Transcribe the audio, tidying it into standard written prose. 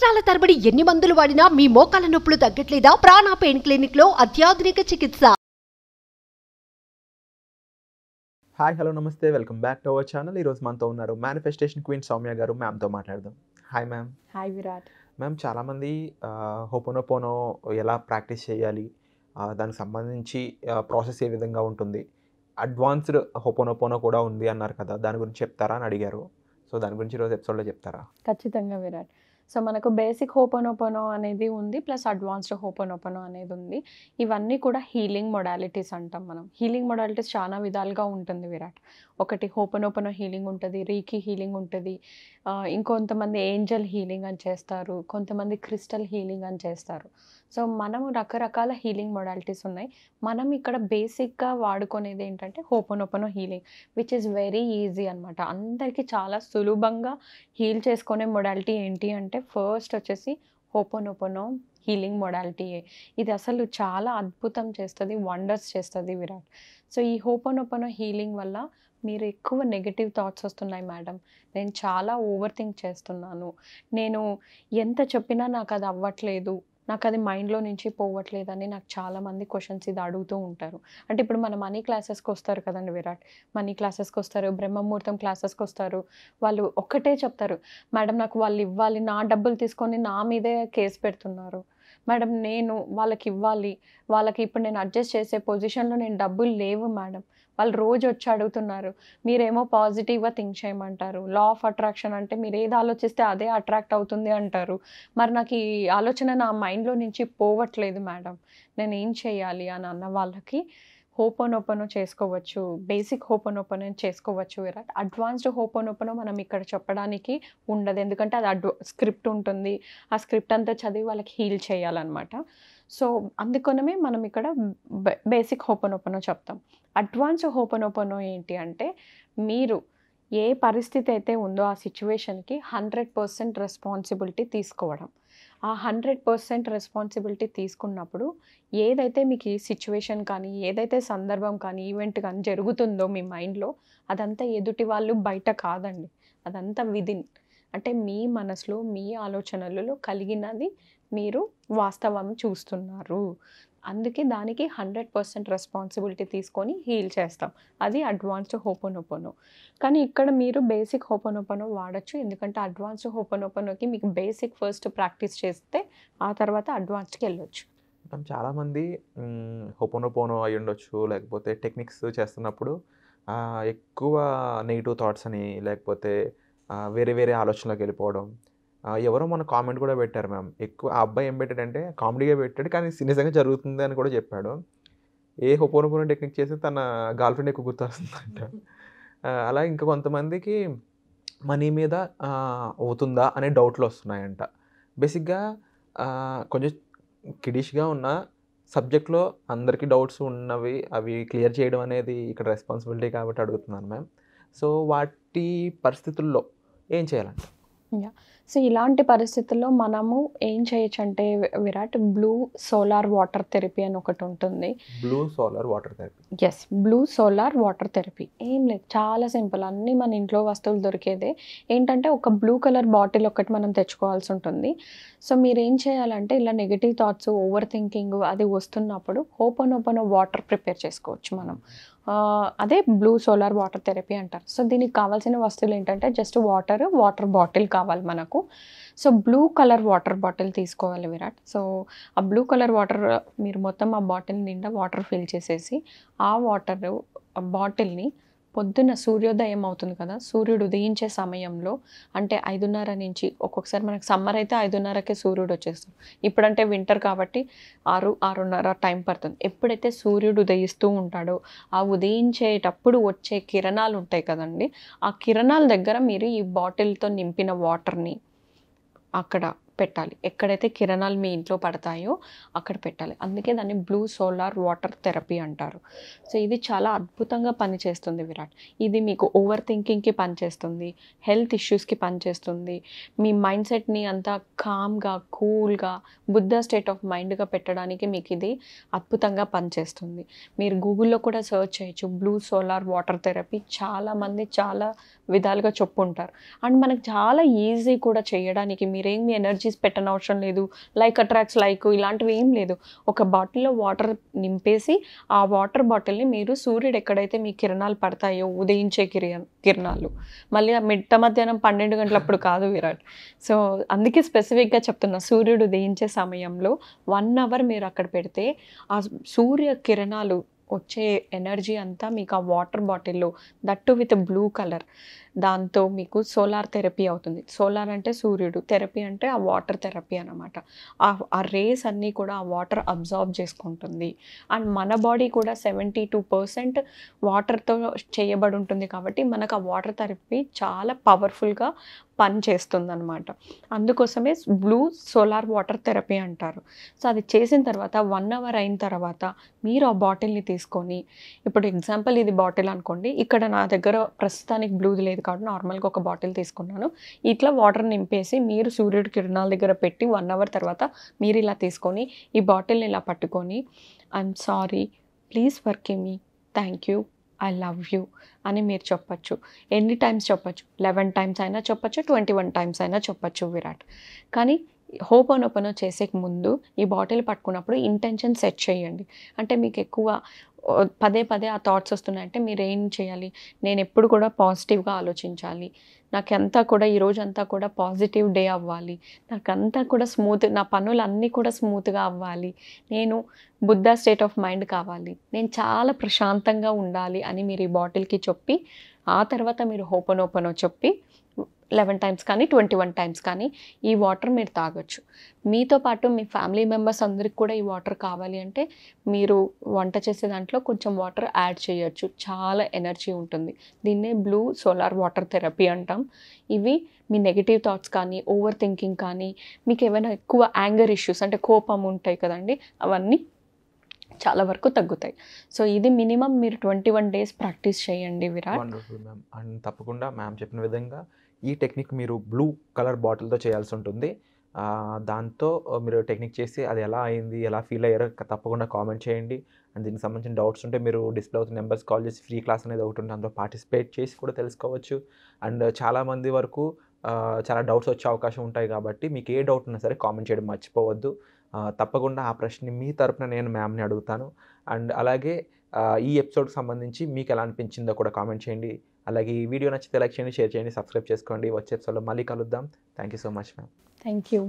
సంవత్సరాల తరబడి ఎన్ని మందులు వాడినా మీ మోకాల నొప్పులు తగ్గట్లేదా? ప్రాణ పెయిన్ క్లినిక్ లో అత్యాధునిక చికిత్స. హాయ్ హలో నమస్తే, welcome back to our channel. ఈరోజు మనతో ఉన్నారు మేనిఫెస్టేషన్ క్వీన్ సౌమ్య గారు. మ్యామ్తో మాట్లాడదాం. Hi ma'am. Hi Virat. Ma'am, చాలామంది హోపోనోపోనో ఎలా ప్రాక్టీస్ చేయాలి, దానికి సంబంధించి ప్రాసెస్ ఏ విధంగా ఉంటుంది, అడ్వాన్స్డ్ హోపోనోపోనో కూడా ఉంది అన్నారు కదా, దాని గురించి చెప్తారా అని అడిగారు. సో దాని గురించి ఈరోజు ఎపిసోడ్లో చెప్తారా? ఖచ్చితంగా విరాట్. సో మనకు బేసిక్ హోపోనోపోనో అనేది ఉంది, ప్లస్ అడ్వాన్స్డ్ హోపోనోపోనో అనేది ఉంది. ఇవన్నీ కూడా హీలింగ్ మొడాలిటీస్ అంటాం మనం. హీలింగ్ మొడాలిటీస్ చాలా విధాలుగా ఉంటుంది విరాట్. ఒకటి హోపోనోపోనో హీలింగ్ ఉంటుంది, రీకి హీలింగ్ ఉంటుంది, ఇంకొంతమంది ఏంజల్ హీలింగ్ అని చేస్తారు, కొంతమంది క్రిస్టల్ హీలింగ్ అని చేస్తారు. సో మనము రకరకాల హీలింగ్ మొడాలిటీస్ ఉన్నాయి. మనం ఇక్కడ బేసిక్గా వాడుకునేది ఏంటంటే ho'oponopono healing, which is very easy అనమాట. అందరికీ చాలా సులభంగా హీల్ చేసుకునే మొడాలిటీ ఏంటి అంటే ఫస్ట్ వచ్చేసి హోపోనోపోనో హీలింగ్ మొడాలిటీయే. ఇది అసలు చాలా అద్భుతం చేస్తుంది, వండర్స్ చేస్తుంది విరాట్. సో ఈ హోపోనోపోనో హీలింగ్ వల్ల మీరు ఎక్కువ నెగటివ్ థాట్స్ వస్తున్నాయి మేడం, నేను చాలా ఓవర్ థింక్ చేస్తున్నాను, నేను ఎంత చెప్పినా నాకు అది అవ్వట్లేదు, నాకు అది మైండ్లో నుంచి పోవట్లేదని నాకు చాలామంది క్వశ్చన్స్ ఇది అడుగుతూ ఉంటారు. అంటే ఇప్పుడు మన మనీ క్లాసెస్కి వస్తారు కదండి విరాట్, మనీ క్లాసెస్కి వస్తారు, బ్రహ్మముహూర్తం క్లాసెస్కి వస్తారు. వాళ్ళు ఒక్కటే చెప్తారు, మేడం నాకు వాళ్ళు ఇవ్వాలి, నా డబ్బులు తీసుకొని నా మీదే కేసు పెడుతున్నారు మేడం, నేను వాళ్ళకి ఇవ్వాలి, వాళ్ళకి ఇప్పుడు నేను అడ్జస్ట్ చేసే పొజిషన్లో నేను డబ్బులు లేవు మేడం, వాళ్ళు రోజు వచ్చి అడుగుతున్నారు, మీరేమో పాజిటివ్గా థింక్ చేయమంటారు, లా ఆఫ్ అట్రాక్షన్ అంటే మీరు ఏది ఆలోచిస్తే అదే అట్రాక్ట్ అవుతుంది అంటారు, మరి నాకు ఈ ఆలోచన నా మైండ్లో నుంచి పోవట్లేదు మేడం, నేను ఏం చేయాలి అని అన్న వాళ్ళకి హోపోనోపోనో చేసుకోవచ్చు, బేసిక్ హోపోనోపోనో చేసుకోవచ్చు విరాట్. అడ్వాన్స్డ్ హోపోనోపోనో మనం ఇక్కడ చెప్పడానికి ఉండదు, ఎందుకంటే అది స్క్రిప్ట్ ఉంటుంది, ఆ స్క్రిప్ట్ అంతా చదివి వాళ్ళకి హీల్ చేయాలన్నమాట. సో అందుకనే మనం ఇక్కడ బేసిక్ హోపోనోపోనో చెప్తాం. అడ్వాన్స్డ్ హోపోనోపోనో ఏంటి అంటే మీరు ఏ పరిస్థితి అయితే ఉందో ఆ సిచ్యువేషన్కి 100% రెస్పాన్సిబిలిటీ తీసుకోవడం. ఆ 100% రెస్పాన్సిబిలిటీ తీసుకున్నప్పుడు ఏదైతే మీకు ఈ సిచ్యువేషన్ కానీ, ఏదైతే సందర్భం కానీ, ఈవెంట్ కానీ జరుగుతుందో మీ మైండ్లో, అదంతా ఎదుటి వాళ్ళు బయట కాదండి, అదంతా విదిన్, అంటే మీ మనసులో మీ ఆలోచనలలో కలిగినది మీరు వాస్తవం చూస్తున్నారు. అందుకే దానికి 100% రెస్పాన్సిబిలిటీ తీసుకొని హీల్ చేస్తాం. అది అడ్వాన్స్డ్ హోపోనోపోనో. కానీ ఇక్కడ మీరు బేసిక్ హోపోనోపోనో వాడచ్చు, ఎందుకంటే అడ్వాన్స్డ్ హోపోనోపోనోకి మీకు బేసిక్ ఫస్ట్ ప్రాక్టీస్ చేస్తే ఆ తర్వాత అడ్వాన్స్డ్కి వెళ్ళొచ్చు. చాలామంది హోపోనోపోనో అయి ఉండొచ్చు, లేకపోతే టెక్నిక్స్ చేస్తున్నప్పుడు ఎక్కువ నెగిటివ్ థాట్స్ అని, లేకపోతే వేరే వేరే ఆలోచనలోకి వెళ్ళిపోవడం. ఎవరో మన కామెంట్ కూడా పెట్టారు మ్యామ్, ఎక్కువ ఆ అబ్బాయి ఏం పెట్టాడంటే కామెడీగా పెట్టాడు, కానీ నిజంగా జరుగుతుంది అని కూడా చెప్పాడు. ఏ హోపోనోపోనో టెక్నిక్ చేసి తన గర్ల్ ఫ్రెండ్ ఎక్కువ గుర్తొస్తుందంట. అలా ఇంకా కొంతమందికి మనీ మీద అవుతుందా అనే డౌట్లు వస్తున్నాయంట. బేసిక్గా కొంచెం కిడిష్గా ఉన్న సబ్జెక్ట్లో అందరికీ డౌట్స్ ఉన్నవి, అవి క్లియర్ చేయడం అనేది ఇక్కడ రెస్పాన్సిబిలిటీ కాబట్టి అడుగుతున్నాను మ్యామ్. సో వాటి పరిస్థితుల్లో ఏం చేయాలంట? సో ఇలాంటి పరిస్థితుల్లో మనము ఏం చేయొచ్చు అంటే Virat, blue solar water therapy అని ఒకటి ఉంటుంది. Blue solar water therapy? Yes, blue solar water therapy. ఏం లేదు, చాలా సింపుల్, అన్నీ మన ఇంట్లో వస్తువులు దొరికేదే. ఏంటంటే ఒక బ్లూ కలర్ బాటిల్ ఒకటి మనం తెచ్చుకోవాల్సి ఉంటుంది. సో మీరు ఏం చేయాలంటే ఇలా నెగిటివ్ థాట్స్, ఓవర్ థింకింగ్ అది వస్తున్నప్పుడు హోపోనోపోనో వాటర్ ప్రిపేర్ చేసుకోవచ్చు మనం. అదే బ్లూ సోలార్ వాటర్ థెరపీ అంటారు. సో దీనికి కావాల్సిన వస్తువులు ఏంటంటే జస్ట్ వాటర్ బాటిల్ కావాలి మనకు. So blue colour water bottle తీసుకోవాలి విరాట్. సో ఆ బ్లూ కలర్ వాటర్ మీరు మొత్తం ఆ బాటిల్ నిండా వాటర్ ఫిల్ చేసేసి ఆ వాటర్ బాటిల్ని పొద్దున్న సూర్యోదయం అవుతుంది కదా, సూర్యుడు ఉదయించే సమయంలో, అంటే 5:30 నుంచి, ఒక్కొక్కసారి మనకు సమ్మర్ అయితే 5:30కే సూర్యుడు వచ్చేస్తాడు, ఇప్పుడంటే వింటర్ కాబట్టి 6-6:30 టైం పడుతుంది. ఎప్పుడైతే సూర్యుడు ఉదయిస్తూ ఉంటాడో ఆ ఉదయించేటప్పుడు వచ్చే కిరణాలు ఉంటాయి కదండి, ఆ కిరణాల దగ్గర మీరు ఈ బాటిల్తో నింపిన వాటర్ని అక్కడ పెట్టాలి. ఎక్కడైతే కిరణాలు మీ ఇంట్లో పడతాయో అక్కడ పెట్టాలి. అందుకే దాన్ని బ్లూ సోలార్ వాటర్ థెరపీ అంటారు. సో ఇది చాలా అద్భుతంగా పనిచేస్తుంది విరాట్. ఇది మీకు ఓవర్ థింకింగ్కి పనిచేస్తుంది, హెల్త్ ఇష్యూస్కి పనిచేస్తుంది, మీ మైండ్ సెట్ని అంతా కామ్గా, కూల్గా, బుద్ధ స్టేట్ ఆఫ్ మైండ్గా పెట్టడానికి మీకు ఇది అద్భుతంగా పనిచేస్తుంది. మీరు గూగుల్లో కూడా సర్చ్ చేయొచ్చు, బ్లూ సోలార్ వాటర్ థెరపీ. చాలామంది చాలా విధాలుగా చెప్పుంటారు. అండ్ మనకు చాలా ఈజీ కూడా చేయడానికి. మీరేమి ఎనర్జీ ఎమోజీస్ పెట్టనవసరం లేదు, లైక్ అట్రాక్ట్స్ లైక్ ఇలాంటివి ఏం లేదు. ఒక బాటిల్లో వాటర్ నింపేసి ఆ వాటర్ బాటిల్ని మీరు సూర్యుడు ఎక్కడైతే మీ కిరణాలు పడతాయో ఉదయించే కిరణాలు, మళ్ళీ ఆ మిట్ట మధ్యాహ్నం 12 గంటలప్పుడు కాదు విరాట్. సో అందుకే స్పెసిఫిక్గా చెప్తున్నా, సూర్యుడు ఉదయించే సమయంలో 1 అవర్ మీరు అక్కడ పెడితే ఆ సూర్య కిరణాలు వచ్చే ఎనర్జీ అంతా మీకు ఆ వాటర్ బాటిల్లో, దట్టు విత్ బ్లూ కలర్, దాంతో మీకు సోలార్ థెరపీ అవుతుంది. సోలార్ అంటే సూర్యుడు, థెరపీ అంటే ఆ వాటర్ థెరపీ అనమాట. ఆ రేస్ అన్నీ కూడా ఆ వాటర్ అబ్జార్బ్ చేసుకుంటుంది. అండ్ మన బాడీ కూడా 72% వాటర్తో చేయబడి ఉంటుంది కాబట్టి మనకు ఆ వాటర్ థెరపీ చాలా పవర్ఫుల్గా పనిచేస్తుంది అనమాట. అందుకోసమే బ్లూ సోలార్ వాటర్ థెరపీ అంటారు. సో అది చేసిన తర్వాత 1 అవర్ అయిన తర్వాత మీరు ఆ బాటిల్ని తీసుకొని, ఇప్పుడు ఎగ్జాంపుల్ ఇది బాటిల్ అనుకోండి, ఇక్కడ నా దగ్గర ప్రస్తుతానికి బ్లూది లేదు కాబట్టి నార్మల్గా ఒక బాటిల్ తీసుకున్నాను. ఇట్లా వాటర్ నింపేసి మీరు సూర్యుడి కిరణాల దగ్గర పెట్టి 1 అవర్ తర్వాత మీరు ఇలా తీసుకొని ఈ బాటిల్ని ఇలా పట్టుకొని, I'm sorry, please forgive me, thank you, I love you అని మీరు చెప్పచ్చు. ఎన్ని టైమ్స్ చెప్పచ్చు? 11 టైమ్స్ అయినా చెప్పచ్చు, 21 టైమ్స్ అయినా చెప్పచ్చు విరాట్. కానీ హోపోనోపోనో చేసే ముందు ఈ బాటిల్ పట్టుకున్నప్పుడు ఇంటెన్షన్ సెట్ చేయండి. అంటే మీకు ఎక్కువ పదే పదే ఆ థాట్స్ వస్తున్నాయంటే మీరు ఏం చేయాలి? నేను ఎప్పుడు కూడా పాజిటివ్గా ఆలోచించాలి, నాకంతా కూడా ఈరోజంతా కూడా పాజిటివ్ డే అవ్వాలి, నాకంతా కూడా నా పనులన్నీ కూడా స్మూత్గా అవ్వాలి, నేను బుద్ధ స్టేట్ ఆఫ్ మైండ్ కావాలి, నేను చాలా ప్రశాంతంగా ఉండాలి అని మీరు ఈ బాటిల్కి చెప్పి, ఆ తర్వాత మీరు హోపోనోపోనో చెప్పి 11 టైమ్స్ కానీ 21 టైమ్స్ కానీ ఈ వాటర్ మీరు తాగొచ్చు. మీతో పాటు మీ ఫ్యామిలీ మెంబర్స్ అందరికి కూడా ఈ వాటర్ కావాలి అంటే మీరు వంట చేసే దాంట్లో కొంచెం వాటర్ యాడ్ చేయొచ్చు. చాలా ఎనర్జీ ఉంటుంది. దీన్నే బ్లూ సోలార్ వాటర్ థెరపీ అంటాం. ఇవి మీ నెగిటివ్ థాట్స్ కానీ, ఓవర్ థింకింగ్ కానీ, మీకు ఏమైనా ఎక్కువ యాంగర్ ఇష్యూస్ అంటే కోపం ఉంటాయి కదండి, అవన్నీ చాలా వరకు తగ్గుతాయి. సో ఇది మినిమం మీరు 21 డేస్ ప్రాక్టీస్ చేయండి విరాట్. Wonderful ma'am. అండ్ తప్పకుండా మ్యామ్ చెప్పిన విధంగా ఈ టెక్నిక్ మీరు బ్లూ కలర్ బాటిల్తో చేయాల్సి ఉంటుంది. దాంతో మీరు టెక్నిక్ చేసి అది ఎలా అయింది, ఎలా ఫీల్ అయ్యారో తప్పకుండా కామెంట్ చేయండి. అండ్ దీనికి సంబంధించిన డౌట్స్ ఉంటే మీరు డిస్ప్లే అవుతున్న నెంబర్స్ కాల్ చేసి ఫ్రీ క్లాస్ అనేది ఒకటి ఉంటుంది, అందులో పార్టిసిపేట్ చేసి కూడా తెలుసుకోవచ్చు. అండ్ చాలామంది వరకు చాలా డౌట్స్ వచ్చే అవకాశం ఉంటాయి కాబట్టి మీకు ఏ డౌట్ ఉన్నా సరే కామెంట్ చేయడం మర్చిపోవద్దు. తప్పకుండా ఆ ప్రశ్న మీ తరపున నేను మ్యామ్ని అడుగుతాను. అండ్ అలాగే ఈ ఎపిసోడ్కి సంబంధించి మీకు ఎలా అనిపించిందో కూడా కామెంట్ చేయండి. అలాగే ఈ వీడియో నచ్చితే లైక్ చేయండి, షేర్ చేయండి, సబ్స్క్రైబ్ చేసుకోండి. వచ్చే ఎపిసోడ్లో మళ్ళీ కలుద్దాం. Thank you so much ma'am. Thank you.